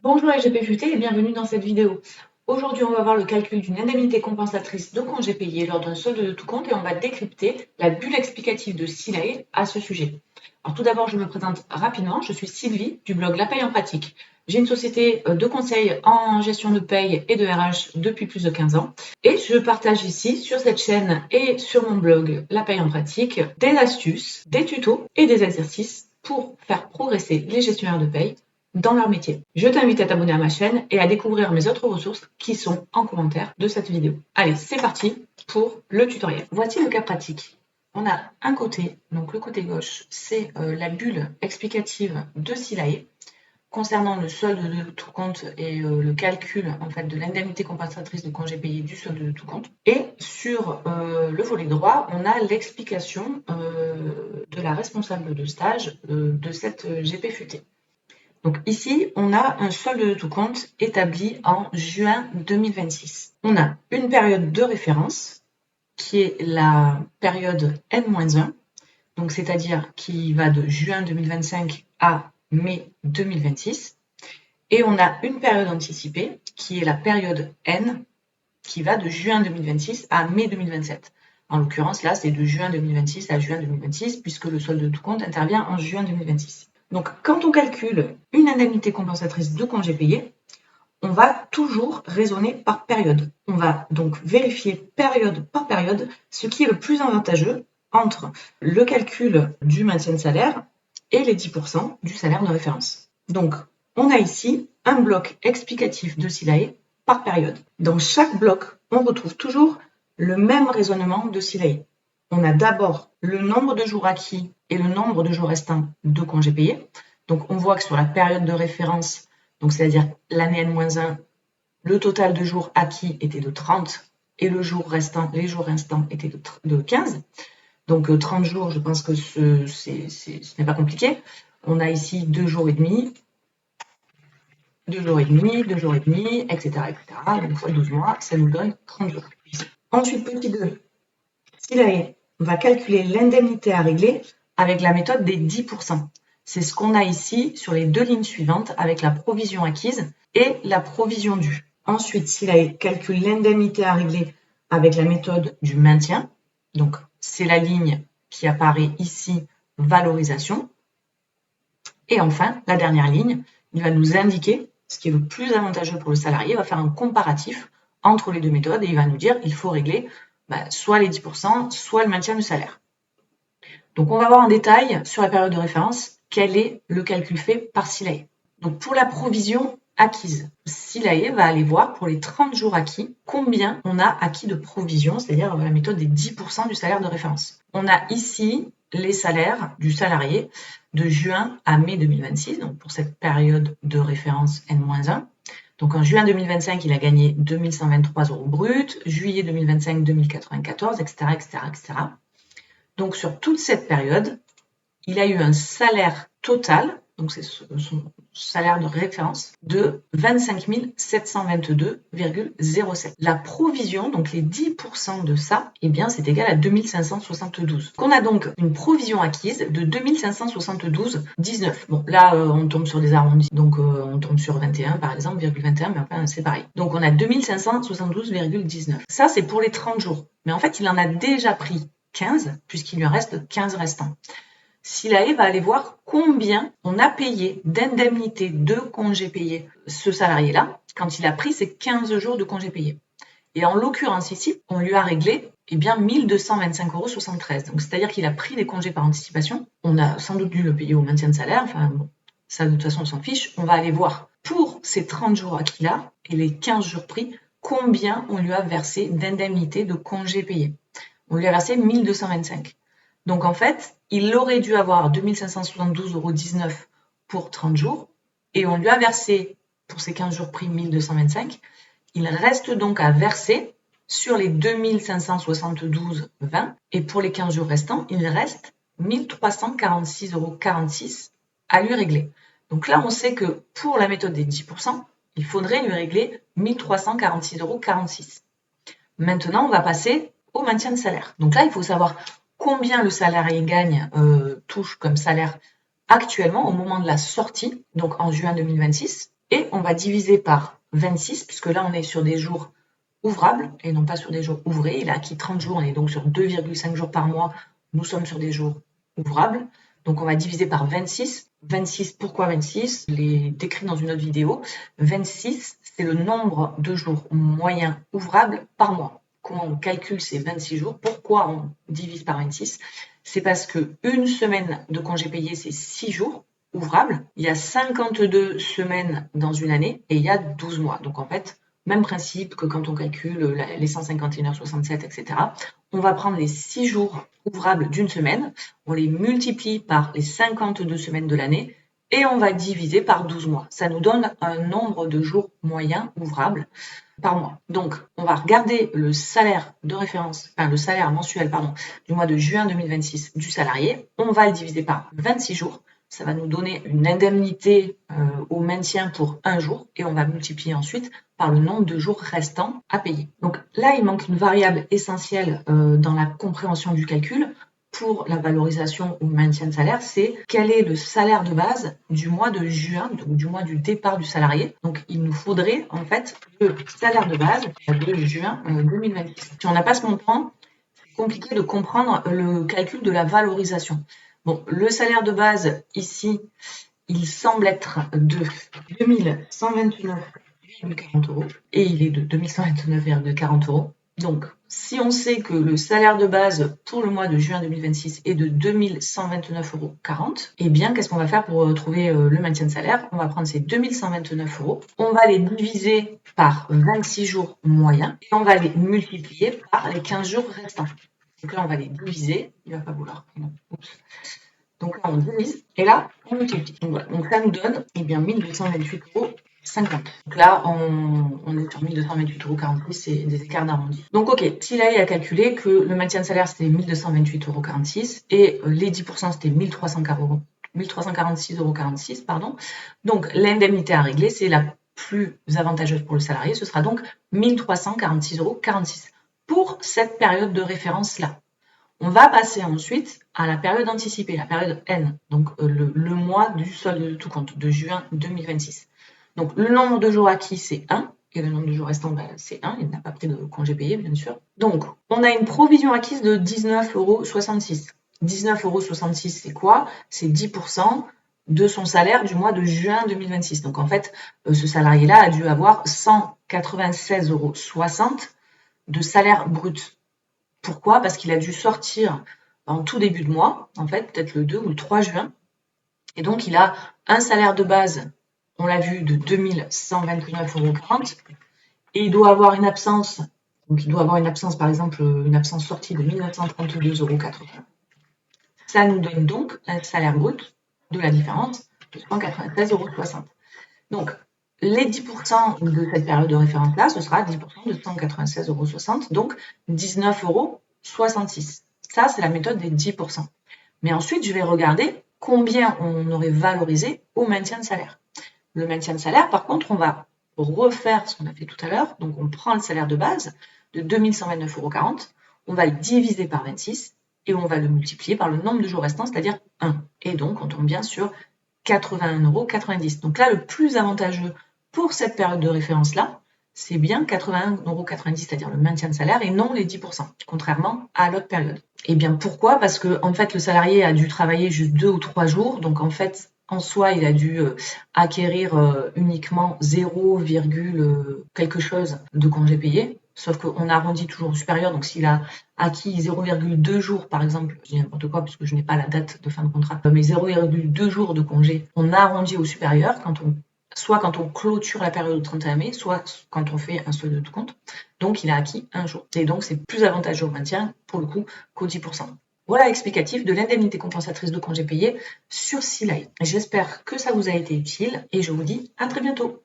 Bonjour les GPFUT et bienvenue dans cette vidéo. Aujourd'hui, on va voir le calcul d'une indemnité compensatrice de congés payés lors d'un solde de tout compte et on va décrypter la bulle explicative de Silae à ce sujet. Alors tout d'abord, je me présente rapidement. Je suis Sylvie du blog La Paye en pratique. J'ai une société de conseil en gestion de paye et de RH depuis plus de 15 ans et je partage ici sur cette chaîne et sur mon blog La Paye en pratique des astuces, des tutos et des exercices pour faire progresser les gestionnaires de paye dans leur métier. Je t'invite à t'abonner à ma chaîne et à découvrir mes autres ressources qui sont en commentaire de cette vidéo. Allez, c'est parti pour le tutoriel. Voici le cas pratique. On a un côté, donc le côté gauche, c'est la bulle explicative de Silae concernant le solde de tout compte et le calcul en fait de l'indemnité compensatrice de congés payés du solde de tout compte. Et sur le volet droit, on a l'explication de la responsable de stage de cette GPFUT. Donc ici, on a un solde de tout compte établi en juin 2026. On a une période de référence qui est la période N-1, donc c'est-à-dire qui va de juin 2025 à mai 2026. Et on a une période anticipée qui est la période N qui va de juin 2026 à mai 2027. En l'occurrence, là, c'est de juin 2026 à juin 2026 puisque le solde de tout compte intervient en juin 2026. Donc, quand on calcule une indemnité compensatrice de congés payés, on va toujours raisonner par période. On va donc vérifier période par période ce qui est le plus avantageux entre le calcul du maintien de salaire et les 10% du salaire de référence. Donc, on a ici un bloc explicatif de Silae par période. Dans chaque bloc, on retrouve toujours le même raisonnement de Silae. On a d'abord le nombre de jours acquis et le nombre de jours restants de congés payés. Donc, on voit que sur la période de référence, donc c'est-à-dire l'année N-1, le total de jours acquis était de 30 et les jours restants étaient de 15. Donc 30 jours, je pense que ce n'est pas compliqué. On a ici 2 jours et demi, 2 jours et demi, 2 jours et demi, etc. Donc fois 12 mois, ça nous donne 30 jours. Ensuite, petit 2, Silae va calculer l'indemnité à régler avec la méthode des 10%. C'est ce qu'on a ici sur les deux lignes suivantes avec la provision acquise et la provision due. Ensuite, Silae calcule l'indemnité à régler avec la méthode du maintien. Donc, c'est la ligne qui apparaît ici, valorisation. Et enfin, la dernière ligne, il va nous indiquer ce qui est le plus avantageux pour le salarié. Il va faire un comparatif entre les deux méthodes et il va nous dire qu'il faut régler soit les 10%, soit le maintien du salaire. Donc, on va voir en détail sur la période de référence quel est le calcul fait par Silae. Donc, pour la provision acquise, Silae va aller voir pour les 30 jours acquis combien on a acquis de provision, c'est-à-dire la méthode des 10% du salaire de référence. On a ici les salaires du salarié de juin à mai 2026, donc pour cette période de référence N-1. Donc en juin 2025, il a gagné 2123 € brut, juillet 2025, 2094, etc., etc., etc. Donc sur toute cette période, il a eu un salaire total, donc c'est son salaire de référence, de 25 722,07. La provision, donc les 10% de ça, eh bien c'est égal à 2572. On a donc une provision acquise de 2572,19. Bon, là on tombe sur des arrondis, donc on tombe sur 21 par exemple, 21, mais enfin c'est pareil. Donc on a 2572,19. Ça c'est pour les 30 jours. Mais en fait il en a déjà pris 15, puisqu'il lui en reste 15 restants. Silae va aller voir combien on a payé d'indemnités de congés payés ce salarié-là quand il a pris ses 15 jours de congés payés. Et en l'occurrence ici, on lui a réglé 1225,73 €. Donc c'est-à-dire qu'il a pris des congés par anticipation. On a sans doute dû le payer au maintien de salaire. Enfin bon, ça de toute façon on s'en fiche. On va aller voir pour ces 30 jours acquis là et les 15 jours pris, combien on lui a versé d'indemnités de congés payés. On lui a versé 1225. Donc en fait, il aurait dû avoir 2572,19 € pour 30 jours et on lui a versé pour ces 15 jours pris 1225. Il reste donc à verser sur les 2572,20 et pour les 15 jours restants, il reste 1346,46 € à lui régler. Donc là, on sait que pour la méthode des 10%, il faudrait lui régler 1346,46 €. Maintenant, on va passer au maintien de salaire. Donc là, il faut savoir combien le salarié gagne, touche comme salaire actuellement au moment de la sortie, donc en juin 2026. et on va diviser par 26, puisque là on est sur des jours ouvrables et non pas sur des jours ouvrés. Il a acquis 30 jours, on est donc sur 2,5 jours par mois, nous sommes sur des jours ouvrables. Donc on va diviser par 26. 26, pourquoi 26? Je l'ai décrit dans une autre vidéo. 26, c'est le nombre de jours moyens ouvrables par mois. Comment on calcule ces 26 jours? Pourquoi on divise par 26? C'est parce qu'une semaine de congé payé, c'est 6 jours ouvrables. Il y a 52 semaines dans une année et il y a 12 mois. Donc en fait, même principe que quand on calcule les 151h67, etc. On va prendre les 6 jours ouvrables d'une semaine, on les multiplie par les 52 semaines de l'année et on va diviser par 12 mois. Ça nous donne un nombre de jours moyens ouvrables par mois. Donc, on va regarder le salaire de référence, enfin le salaire mensuel, pardon, du mois de juin 2026 du salarié. On va le diviser par 26 jours. Ça va nous donner une indemnité au maintien pour un jour et on va multiplier ensuite par le nombre de jours restants à payer. Donc là, il manque une variable essentielle dans la compréhension du calcul pour la valorisation ou maintien de salaire, c'est quel est le salaire de base du mois de juin, donc du mois du départ du salarié. Donc il nous faudrait en fait le salaire de base de juin 2026. Si on n'a pas ce montant, c'est compliqué de comprendre le calcul de la valorisation. Bon, le salaire de base ici, il semble être de 2129,40 € et il est de 2129,40 €. Donc, si on sait que le salaire de base pour le mois de juin 2026 est de 2129,40 €, eh bien, qu'est-ce qu'on va faire pour trouver le maintien de salaire? On va prendre ces 2129 €, on va les diviser par 26 jours moyens et on va les multiplier par les 15 jours restants. Donc là, on va les diviser. Il ne va pas vouloir. Non. Oups. Donc là, on divise et là, on multiplie. Donc, voilà. Donc ça nous donne 1228,50 €. Donc là, on est sur 1228,46 €, c'est des écarts d'arrondi. Donc ok, si là, il a calculé que le maintien de salaire, c'était 1228,46 € et les 10%, c'était 1346,46 €, pardon. Donc l'indemnité à régler, c'est la plus avantageuse pour le salarié, ce sera donc 1346,46 € pour cette période de référence-là. On va passer ensuite à la période anticipée, la période N, donc le mois du solde de tout compte, de juin 2026. Donc le nombre de jours acquis, c'est 1, et le nombre de jours restants, c'est 1, il n'a pas pris de congé payé, bien sûr. Donc, on a une provision acquise de 19,66 €. 19,66 €, c'est quoi? C'est 10% de son salaire du mois de juin 2026. Donc en fait, ce salarié-là a dû avoir 196,60 € de salaire brut. Pourquoi? Parce qu'il a dû sortir en tout début de mois, en fait, peut-être le 2 ou le 3 juin. Et donc, il a un salaire de base, on l'a vu, de 2129,40 €. Et il doit avoir une absence, donc il doit avoir une absence, par exemple, une absence sortie de 1932,80 €. Ça nous donne donc un salaire brut de la différence de 196,60 €. Donc, les 10% de cette période de référence-là, ce sera 10% de 196,60 €, donc 19,66 €. Ça, c'est la méthode des 10%. Mais ensuite, je vais regarder combien on aurait valorisé au maintien de salaire. Le maintien de salaire, par contre, on va refaire ce qu'on a fait tout à l'heure. Donc, on prend le salaire de base de 2129,40 €, on va le diviser par 26 et on va le multiplier par le nombre de jours restants, c'est-à-dire 1. Et donc, on tombe bien sur 81,90 €. Donc là, le plus avantageux pour cette période de référence-là, c'est bien 81,90 €, c'est-à-dire le maintien de salaire, et non les 10%, contrairement à l'autre période. Et bien pourquoi? Parce que en fait, le salarié a dû travailler juste 2 ou 3 jours, donc en fait, en soi, il a dû acquérir uniquement 0, quelque chose de congé payé, sauf qu'on arrondit toujours au supérieur, donc s'il a acquis 0,2 jours, par exemple, je dis n'importe quoi puisque je n'ai pas la date de fin de contrat, mais 0,2 jours de congé, on arrondit au supérieur soit quand on clôture la période au 31 mai, soit quand on fait un solde de tout compte. Donc, il a acquis un jour. Et donc, c'est plus avantageux au maintien, pour le coup, qu'au 10%. Voilà l'explicatif de l'indemnité compensatrice de congé payé sur Silay. J'espère que ça vous a été utile et je vous dis à très bientôt.